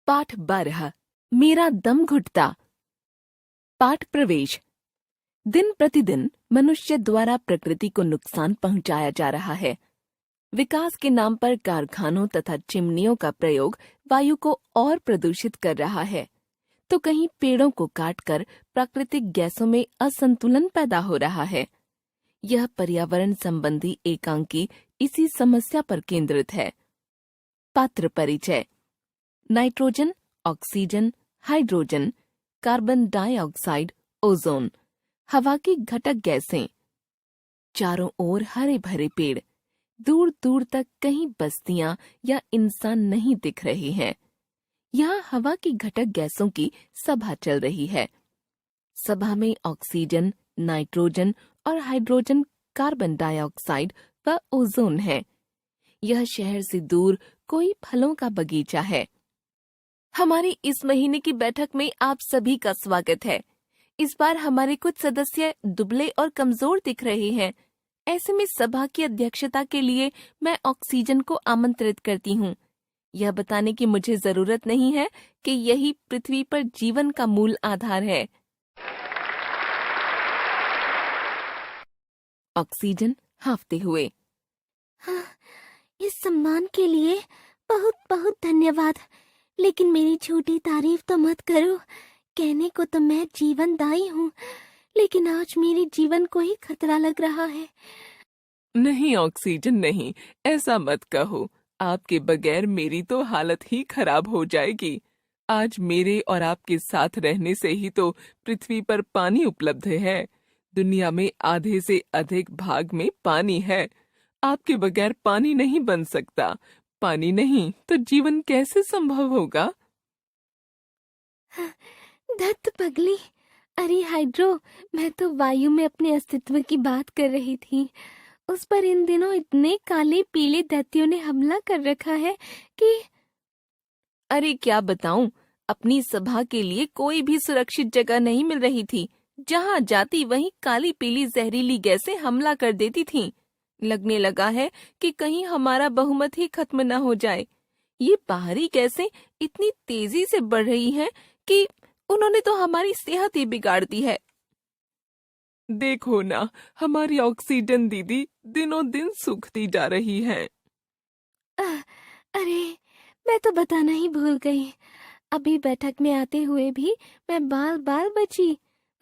पाठ 12 मेरा दम घुटता। पाठ प्रवेश। दिन प्रतिदिन मनुष्य द्वारा प्रकृति को नुकसान पहुंचाया जा रहा है। विकास के नाम पर कारखानों तथा चिमनियों का प्रयोग वायु को और प्रदूषित कर रहा है, तो कहीं पेड़ों को काटकर प्राकृतिक गैसों में असंतुलन पैदा हो रहा है। यह पर्यावरण संबंधी एकांकी इसी समस्या पर केंद्रित है। पात्र परिचय। Nitrogen, oxygen, hydrogen, carbon dioxide, ozone, हवा की घटक गैसें। चारों ओर हरे भरे पेड़, दूर दूर तक कहीं बस्तियां या इंसान नहीं दिख रहे हैं। यहाँ हवा की घटक गैसों की सभा चल रही है। सभा में ऑक्सीजन, नाइट्रोजन और हाइड्रोजन, कार्बन डाइऑक्साइड व ओजोन है। यह शहर से दूर कोई फलों का बगीचा है। हमारी इस महीने की बैठक में आप सभी का स्वागत है। इस बार हमारे कुछ सदस्य दुबले और कमजोर दिख रहे हैं। ऐसे में सभा की अध्यक्षता के लिए मैं ऑक्सीजन को आमंत्रित करती हूँ। यह बताने की मुझे जरूरत नहीं है कि यही पृथ्वी पर जीवन का मूल आधार है। ऑक्सीजन हांफते हुए। हाँ, इस सम्मान के लिए बहुत बहुत धन्यवाद, लेकिन मेरी झूठी तारीफ तो मत करो। कहने को तो मैं जीवनदायी हूँ, लेकिन आज मेरे जीवन को ही खतरा लग रहा है। नहीं ऑक्सीजन नहीं, ऐसा मत कहो। आपके बगैर मेरी तो हालत ही खराब हो जाएगी। आज मेरे और आपके साथ रहने से ही तो पृथ्वी पर पानी उपलब्ध है। दुनिया में आधे से अधिक भाग में पानी है। आपके बगैर पानी नहीं बन सकता। पानी नहीं तो जीवन कैसे संभव होगा? धत पगली। अरे हाइड्रो, मैं तो वायु में अपने अस्तित्व की बात कर रही थी। उस पर इन दिनों इतने काले पीले दैत्यों ने हमला कर रखा है कि अरे क्या बताऊं, अपनी सभा के लिए कोई भी सुरक्षित जगह नहीं मिल रही थी। जहां जाती वहीं काली पीली जहरीली गैसें हमला कर देती थीं। लगने लगा है कि कहीं हमारा बहुमत ही खत्म न हो जाए। ये बाहरी गैसें इतनी तेजी से बढ़ रही हैं कि उन्होंने तो हमारी सेहत ही बिगाड़ दी है। देखो ना, हमारी ऑक्सीजन दीदी दिनों दिन सूखती जा रही है। अरे, मैं तो बताना ही भूल गई। अभी बैठक में आते हुए भी मैं बाल बाल बची।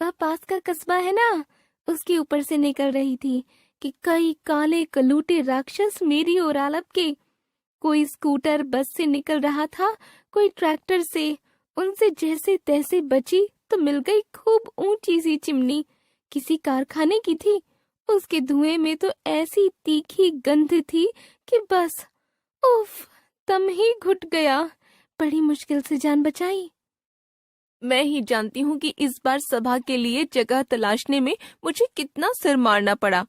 वह पास का कस्बा है ना, उसके ऊपर से निकल रही थी कि कई काले कलूटे राक्षस मेरी ओर आ लपके। कोई स्कूटर बस से निकल रहा था, कोई ट्रैक्टर से। उनसे जैसे तैसे बची तो मिल गई खूब ऊंची सी चिमनी। किसी कारखाने की थी। उसके धुएं में तो ऐसी तीखी गंध थी कि बस उफ, दम ही घुट गया। बड़ी मुश्किल से जान बचाई। मैं ही जानती हूँ कि इस बार सभा के लिए जगह तलाशने में मुझे कितना सिर मारना पड़ा।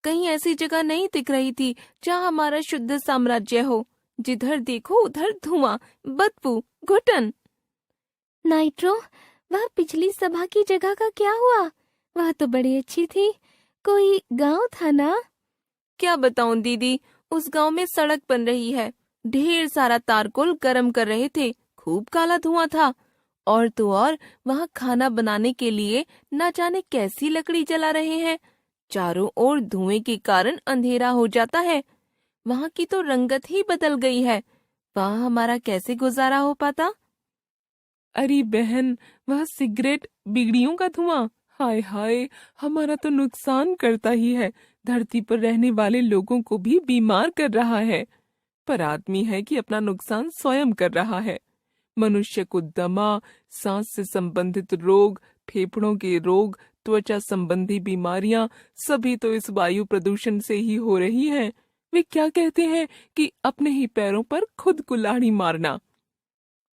कहीं ऐसी जगह नहीं दिख रही थी जहाँ हमारा शुद्ध साम्राज्य हो। जिधर देखो उधर धुआं, बदबू, घुटन। नाइट्रो, वह पिछली सभा की जगह का क्या हुआ? वह तो बड़ी अच्छी थी। कोई गांव था ना? क्या बताऊं दीदी, उस गांव में सड़क बन रही है। ढेर सारा तारकोल गरम कर रहे थे। खूब काला धुआं था। और तो और वहाँ खाना बनाने के लिए न जाने कैसी लकड़ी जला रहे हैं। चारों ओर धुएं के कारण अंधेरा हो जाता है। वहाँ की तो रंगत ही बदल गई है। वहाँ हमारा कैसे गुजारा हो पाता? अरे बहन, वह सिगरेट, बीड़ियों का धुआं, हाय हाय, हमारा तो नुकसान करता ही है। धरती पर रहने वाले लोगों को भी बीमार कर रहा है। पर आदमी है कि अपना नुकसान स्वयं कर रहा है। मनुष्य को दमा, सांस से संबंधित रोग, फेफड़ों के रोग, त्वचा संबंधी बीमारियां सभी तो इस वायु प्रदूषण से ही हो रही हैं। वे क्या कहते हैं कि अपने ही पैरों पर खुद कुल्हाड़ी मारना।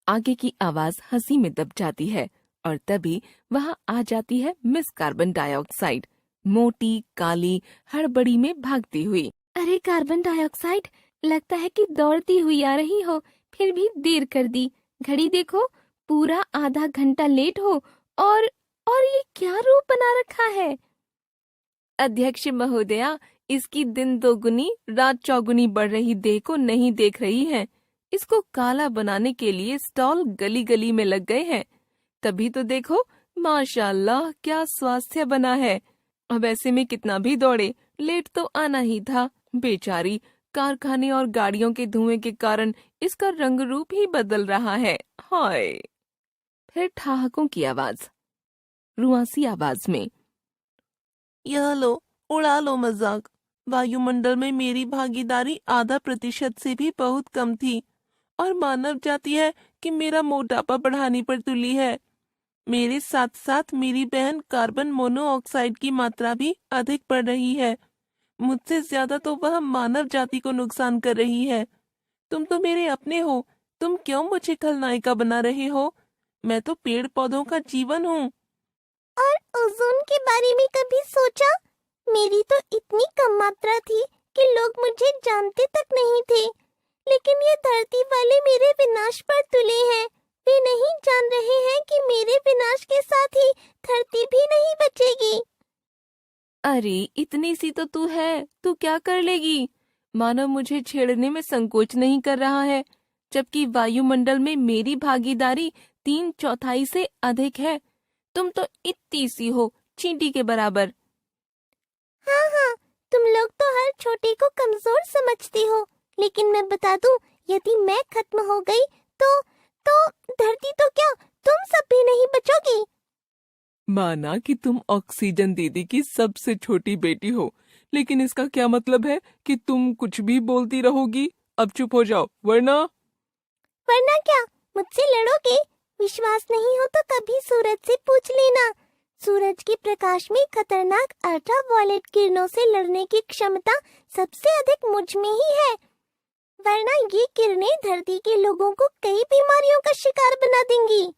आगे की आवाज हंसी में दब जाती है और तभी वहां आ जाती है मिस कार्बन डाइऑक्साइड, मोटी, काली, हड़बड़ी में भागती हुई। अरे कार्बन डाइऑक्साइड, लगता है कि दौड़ती हुई आ रही हो, फिर भी देर कर दी। घड़ी देखो, पूरा आधा घंटा लेट हो। और ये क्या रूप बना रखा है? अध्यक्ष महोदया, इसकी दिन दोगुनी रात चौगुनी बढ़ रही देह को नहीं देख रही है। इसको काला बनाने के लिए स्टॉल गली गली में लग गए हैं। तभी तो देखो, माशाल्लाह क्या स्वास्थ्य बना है। अब ऐसे में कितना भी दौड़े, लेट तो आना ही था। बेचारी, कारखाने और गाड़ियों के धुएं के कारण इसका रंग रूप ही बदल रहा है। हाय। फिर ठहाकों की आवाज, रुआसी आवाज में, यह लो, उड़ा लो मजाक। वायुमंडल में मेरी भागीदारी 0.5% से भी बहुत कम थी और मानव जाति है कि मेरा मोटापा बढ़ाने पर तुली है। मेरे साथ साथ मेरी बहन कार्बन मोनोऑक्साइड की मात्रा भी अधिक बढ़ रही है। मुझसे ज्यादा तो वह मानव जाति को नुकसान कर रही है। तुम तो मेरे अपने हो, तुम क्यों मुझे खलनायिका बना रहे हो? मैं तो पेड़ पौधों का जीवन हूँ। और ओजोन के बारे में कभी सोचा? मेरी तो इतनी कम मात्रा थी कि लोग मुझे जानते तक नहीं थे। लेकिन ये धरती वाले मेरे विनाश पर तुले हैं। वे नहीं जान रहे हैं कि मेरे विनाश के साथ ही धरती भी नहीं बचेगी। अरे इतनी सी तो तू है, तू क्या कर लेगी? मानव मुझे छेड़ने में संकोच नहीं कर रहा है, जबकि वायुमंडल में मेरी भागीदारी 3/4 से अधिक है। तुम तो इतनी सी हो, चींटी के बराबर। हाँ, तुम लोग तो हर छोटे को कमजोर समझते हो, लेकिन मैं बता दूं, यदि मैं खत्म हो गई तो धरती तो क्या, तुम सब भी नहीं बचोगी। माना कि तुम ऑक्सीजन दीदी की सबसे छोटी बेटी हो, लेकिन इसका क्या मतलब है कि तुम कुछ भी बोलती रहोगी? अब चुप हो जाओ, वरना क्या मुझसे लड़ोगे? विश्वास नहीं हो तो कभी सूरज से पूछ लेना। सूरज के प्रकाश में खतरनाक अल्ट्रावायलेट किरणों से लड़ने की क्षमता सबसे अधिक मुझ में ही है। वरना ये किरणें धरती के लोगों को कई बीमारियों का शिकार बना देंगी।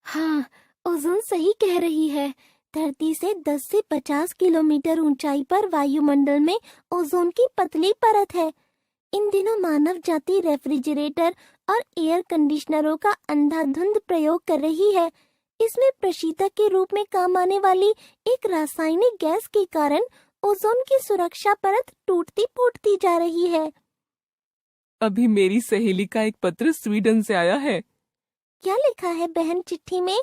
हाँ, ओजोन सही कह रही है। धरती से 10 से 50 किलोमीटर ऊंचाई पर वायुमंडल में ओजोन की पतली परत है। इन दिनों मानव जाति रेफ्रिजरेटर और एयर कंडीशनरों का अंधाधुंध प्रयोग कर रही है। इसमें प्रशीतक के रूप में काम आने वाली एक रासायनिक गैस के कारण ओजोन की सुरक्षा परत टूटती फूटती जा रही है। अभी मेरी सहेली का एक पत्र स्वीडन से आया है। क्या लिखा है बहन चिट्ठी में?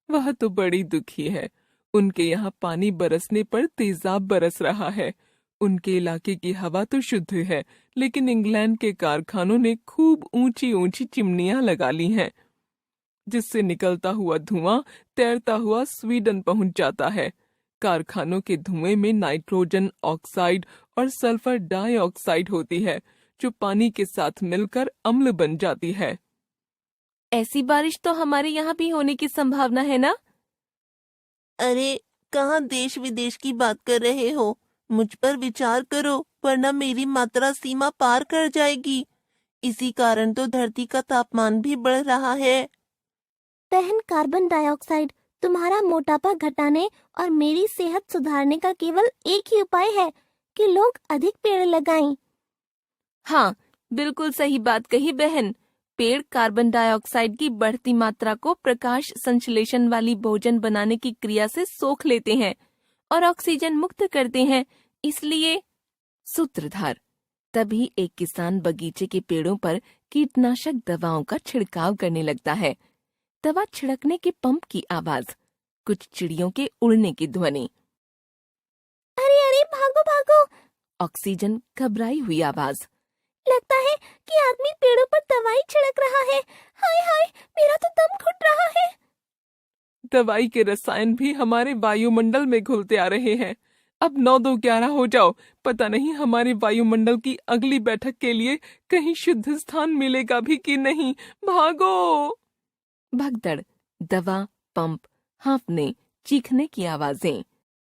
वह तो बड़ी दुखी है। उनके यहाँ पानी बरसने पर तेजाब बरस रहा है। उनके इलाके की हवा तो शुद्ध है, लेकिन इंग्लैंड के कारखानों ने खूब ऊंची ऊंची चिमनियां लगा ली हैं, जिससे निकलता हुआ धुआं तैरता हुआ स्वीडन पहुंच जाता है। कारखानों के धुएं में नाइट्रोजन ऑक्साइड और सल्फर डाइऑक्साइड होती है, जो पानी के साथ मिलकर अम्ल बन जाती है। ऐसी बारिश तो हमारे यहाँ भी होने की संभावना है ना? अरे कहाँ देश विदेश की बात कर रहे हो? मुझ पर विचार करो, वरना मेरी मात्रा सीमा पार कर जाएगी। इसी कारण तो धरती का तापमान भी बढ़ रहा है। बहन कार्बन डाइऑक्साइड, तुम्हारा मोटापा घटाने और मेरी सेहत सुधारने का केवल एक ही उपाय है कि लोग अधिक पेड़ लगाएं। हाँ, बिल्कुल सही बात कही बहन। पेड़ कार्बन डाइऑक्साइड की बढ़ती मात्रा को प्रकाश संश्लेषण वाली भोजन बनाने की क्रिया से सोख लेते हैं और ऑक्सीजन मुक्त करते हैं। इसलिए सूत्रधार, तभी एक किसान बगीचे के पेड़ों पर कीटनाशक दवाओं का छिड़काव करने लगता है। दवा छिड़कने के पंप की आवाज, कुछ चिड़ियों के उड़ने की ध्वनि। अरे अरे, भागो भागो! ऑक्सीजन घबराई हुई आवाज। लगता है कि आदमी पेड़ों पर दवाई छिड़क रहा है। हाय हाय, मेरा तो दम घुट रहा है। दवाई के रसायन भी हमारे वायुमंडल में घुलते आ रहे हैं। अब 9-2-11 हो जाओ। पता नहीं हमारे वायुमंडल की अगली बैठक के लिए कहीं शुद्ध स्थान मिलेगा भी कि नहीं। भागो! भगदड़, दवा, पंप, हाँफने, चीखने की आवाजें।